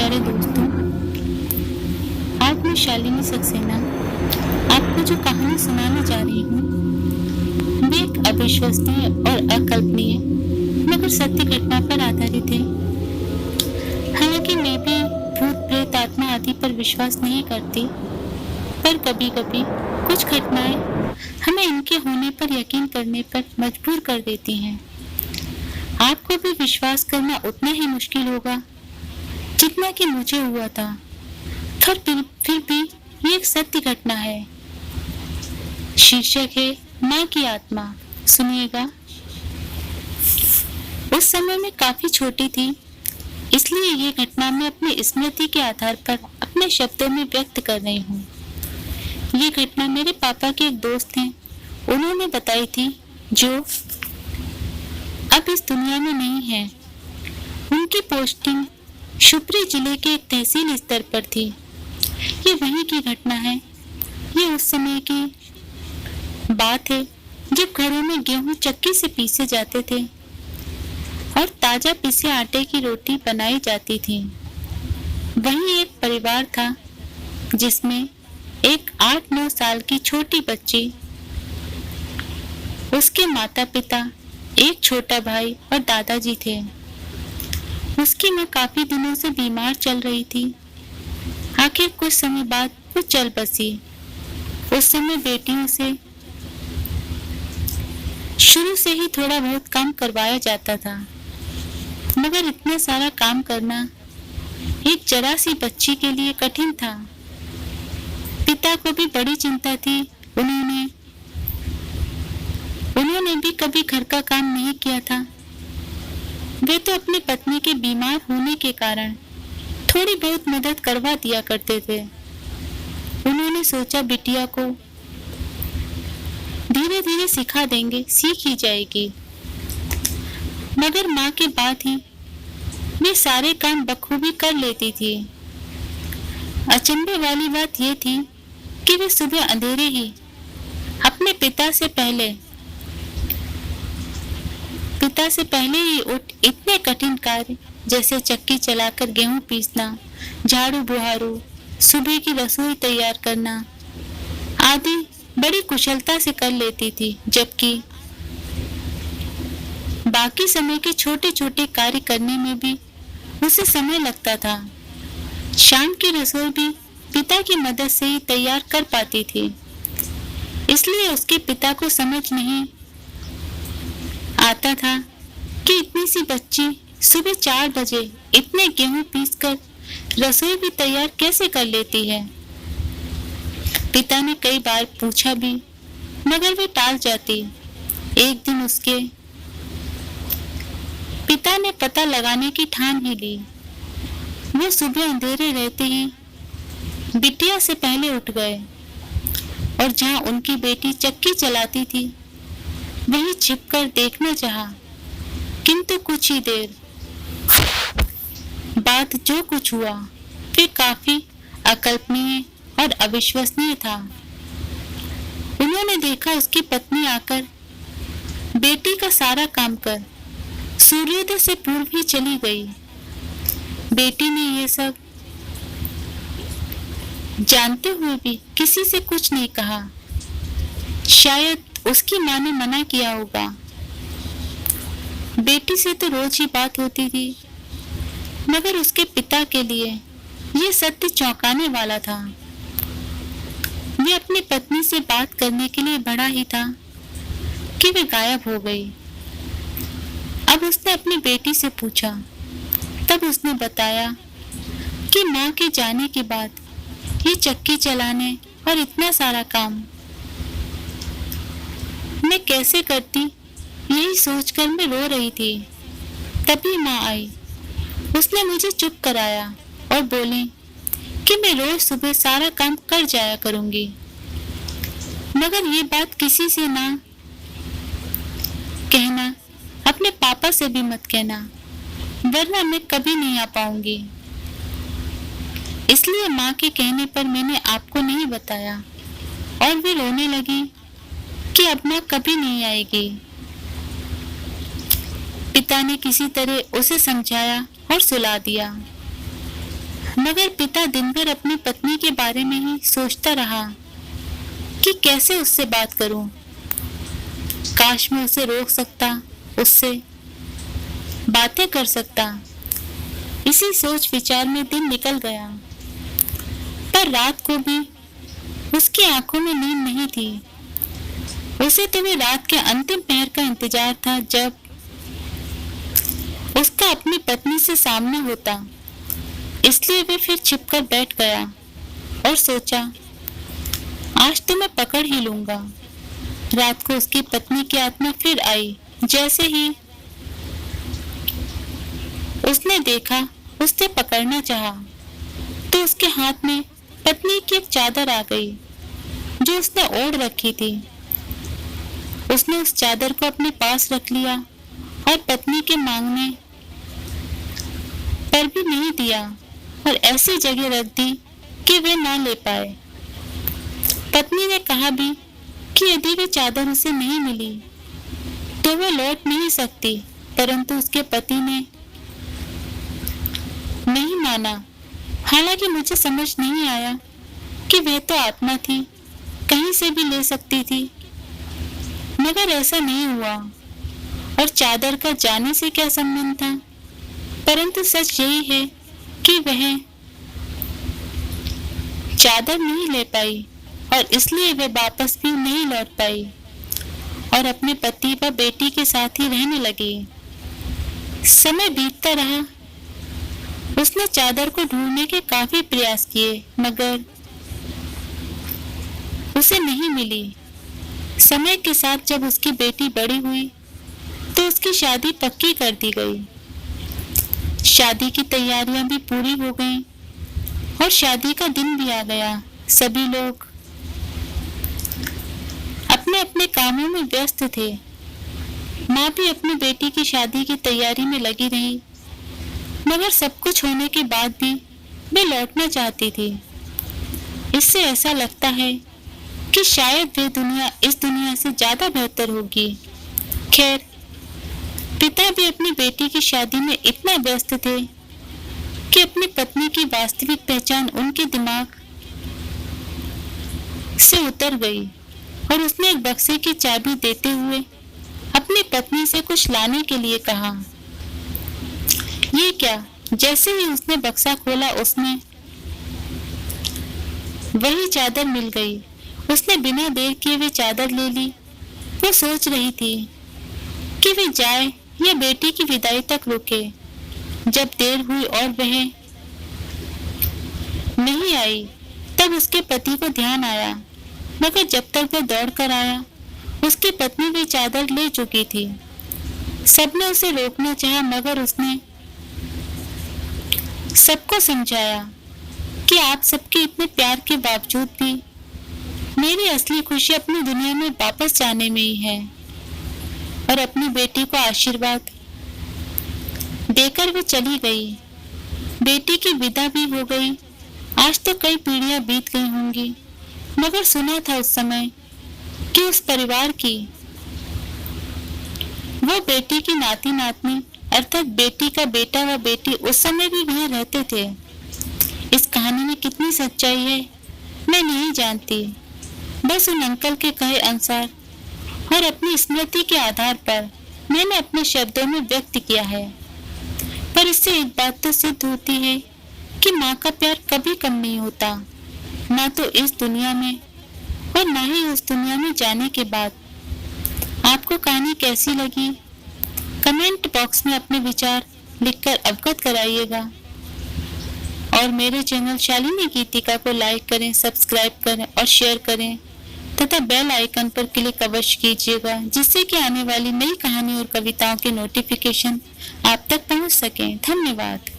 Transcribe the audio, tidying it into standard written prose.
प्यारे दोस्तों, आज मैं शालिनी सक्सेना आपको जो कहानी सुनाने जा रही हूँ वे एक अविश्वसनीय और अकल्पनीय मगर सत्य घटना पर आधारित है। हालांकि मैं भी भूत प्रेत आत्मा आदि पर विश्वास नहीं करती, पर कभी कभी कुछ घटनाएं हमें इनके होने पर यकीन करने पर मजबूर कर देती हैं। आपको भी विश्वास करना उतना ही मुश्किल होगा जितना कि मुझे हुआ था, फिर भी ये एक सत्य घटना है। शीर्षक है माँ की आत्मा। सुनिएगा। उस समय मैं काफी छोटी थी, इसलिए ये घटना मैं अपनी स्मृति के आधार पर अपने शब्दों में व्यक्त कर रही हूँ। ये घटना मेरे पापा के एक दोस्त हैं, उन्होंने बताई थी, जो अब इस दुनिया में नहीं है। उनकी पोस्टिंग शिवपुरी जिले के एक तहसील स्तर पर थी। ये वहीं की घटना है। ये उस समय की बात है जब घरों में गेहूं चक्की से पीसे जाते थे और ताजा पिसे आटे की रोटी बनाई जाती थी। वहीं एक परिवार था जिसमें एक 8-9 साल की छोटी बच्ची, उसके माता पिता, एक छोटा भाई और दादाजी थे। उसकी माँ काफी दिनों से बीमार चल रही थी। आखिर कुछ समय बाद वो चल बसी। उस समय बेटियों से शुरू से ही थोड़ा बहुत काम करवाया जाता था, मगर इतना सारा काम करना एक जरा सी बच्ची के लिए कठिन था। पिता को भी बड़ी चिंता थी। उन्होंने भी कभी घर का काम नहीं किया था। वे तो अपनी पत्नी के बीमार होने के कारण थोड़ी बहुत मदद करवा दिया करते थे। उन्होंने सोचा बिटिया को धीरे धीरे सिखा देंगे, सीख ही जाएगी। मगर माँ के बाद ही वे सारे काम बखूबी कर लेती थी। अचंभे वाली बात यह थी कि वे सुबह अंधेरे ही अपने पिता से पहले ही उठ इतने कठिन कार्य जैसे चक्की चलाकर गेहूं पीसना, झाड़ू बुहारू, सुबह की रसोई तैयार करना आदि बड़ी कुशलता से कर लेती थी, जबकि बाकी समय के छोटे छोटे कार्य करने में भी उसे समय लगता था। शाम की रसोई भी पिता की मदद से ही तैयार कर पाती थी। इसलिए उसके पिता को समझ नहीं आता था कि इतनी सी बच्ची सुबह 4 बजे इतने गेहूं पीसकर रसोई भी तैयार कैसे कर लेती है। पिता ने कई बार पूछा भी, मगर वे टाल जाती। एक दिन उसके पिता ने पता लगाने की ठान ही ली। वो सुबह अंधेरे रहते ही बिटिया से पहले उठ गए और जहां उनकी बेटी चक्की चलाती थी वहीं छिपकर देखना चाहा, किंतु कुछ ही देर बाद जो कुछ हुआ वे काफी अकल्पनीय और अविश्वसनीय था। उन्होंने देखा उसकी पत्नी आकर बेटी का सारा काम कर सूर्योदय से पूर्व ही चली गई। बेटी ने यह सब जानते हुए भी किसी से कुछ नहीं कहा। शायद उसकी माँ ने मना किया होगा। बेटी से तो रोज ही बात होती थी, मगर उसके पिता के लिए यह सत्य चौंकाने वाला था। वे अपनी पत्नी से बात करने के लिए बढ़ा ही था कि वे गायब हो गई। अब उसने अपनी बेटी से पूछा, तब उसने बताया कि माँ के जाने के बाद ये चक्की चलाने और इतना सारा काम मैं कैसे करती, यही सोचकर मैं रो रही थी। तभी माँ आई। उसने मुझे चुप कराया और बोली कि मैं रोज सुबह सारा काम कर जाया करूंगी, मगर ये बात किसी से ना कहना, अपने पापा से भी मत कहना, वरना मैं कभी नहीं आ पाऊंगी। इसलिए माँ के कहने पर मैंने आपको नहीं बताया और वे रोने लगी कि अब माँ कभी नहीं आएगी। पिता ने किसी तरह उसे समझाया और सुला दिया। मगर पिता दिन भर अपनी पत्नी के बारे में ही सोचता रहा कि कैसे उससे बात करूं। काश मैं उसे रोक सकता, उससे बातें कर सकता। इसी सोच विचार में दिन निकल गया, पर रात को भी उसकी आंखों में नींद नहीं थी। उसे तो भी रात के अंतिम पहर का इंतजार था, जब उसका अपनी पत्नी से सामना होता। इसलिए वे फिर छिपकर बैठ गया और सोचा, आज तो मैं पकड़ ही लूंगा। रात को उसकी पत्नी की आत्मा फिर आई। जैसे ही उसने देखा, उसने पकड़ना चाहा, तो उसके हाथ में पत्नी की एक चादर आ गई जो उसने ओढ़ रखी थी। उसने उस चादर को अपने पास रख लिया और पत्नी के मांगने पर भी नहीं दिया और ऐसी जगह रख दी कि वे ना ले पाए। पत्नी ने कहा भी कि यदि वे चादर उसे नहीं मिली तो वह लौट नहीं सकती, परंतु उसके पति ने नहीं माना। हालांकि मुझे समझ नहीं आया कि वह तो आत्मा थी, कहीं से भी ले सकती थी, मगर ऐसा नहीं हुआ। और चादर का जाने से क्या संबंध था? परंतु सच यही है कि वह चादर नहीं ले पाई और इसलिए वह वापस भी नहीं लौट पाई और अपने पति व बेटी के साथ ही रहने लगी। समय बीतता रहा। उसने चादर को ढूंढने के काफी प्रयास किए, मगर उसे नहीं मिली। समय के साथ जब उसकी बेटी बड़ी हुई तो उसकी शादी पक्की कर दी गई। शादी की तैयारियां भी पूरी हो गईं और शादी का दिन भी आ गया। सभी लोग अपने अपने कामों में व्यस्त थे। माँ भी अपनी बेटी की शादी की तैयारी में लगी रही, मगर सब कुछ होने के बाद भी वे लौटना चाहती थी। इससे ऐसा लगता है कि शायद वे दुनिया इस दुनिया से ज्यादा बेहतर होगी। खैर, पिता भी अपनी बेटी की शादी में इतना व्यस्त थे कि अपनी पत्नी की वास्तविक पहचान उनके दिमाग से उतर गई और उसने एक बक्से की चाबी देते हुए अपनी पत्नी से कुछ लाने के लिए कहा। ये क्या? जैसे ही उसने बक्सा खोला, उसमें वही चादर मिल गई। उसने बिना देर किए वे चादर ले ली। वो सोच रही थी कि वे जाए या बेटी की विदाई तक रुके। जब देर हुई और वह नहीं आई, तब उसके पति को ध्यान आया, मगर जब तक वह दौड़ कर आया, उसकी पत्नी भी चादर ले चुकी थी। सबने उसे रोकना चाहा, मगर उसने सबको समझाया कि आप सबके इतने प्यार के बावजूद भी मेरी असली खुशी अपनी दुनिया में वापस जाने में ही है। और अपनी बेटी को आशीर्वाद देकर वो चली गई। बेटी की विदा भी हो गई। आज तो कई पीढ़ियां बीत गई होंगी, मगर सुना था उस समय कि उस परिवार की वो बेटी की नाती नातनी अर्थात बेटी का बेटा व बेटी उस समय भी वहां रहते थे। इस कहानी में कितनी सच्चाई है मैं नहीं जानती, बस उन अंकल के कहे अनुसार और अपनी स्मृति के आधार पर मैंने अपने शब्दों में व्यक्त किया है। पर इससे एक बात तो सिद्ध होती है कि माँ का प्यार कभी कम नहीं होता, ना तो इस दुनिया में और ना ही उस दुनिया में जाने के बाद। आपको कहानी कैसी लगी? कमेंट बॉक्स में अपने विचार लिखकर अवगत कराइएगा और मेरे चैनल शालिनी गीतिका को लाइक करें, सब्सक्राइब करें और शेयर करें तथा बेल आइकन पर क्लिक अवश्य कीजिएगा, जिससे कि आने वाली नई कहानी और कविताओं के नोटिफिकेशन आप तक पहुंच सकें। धन्यवाद।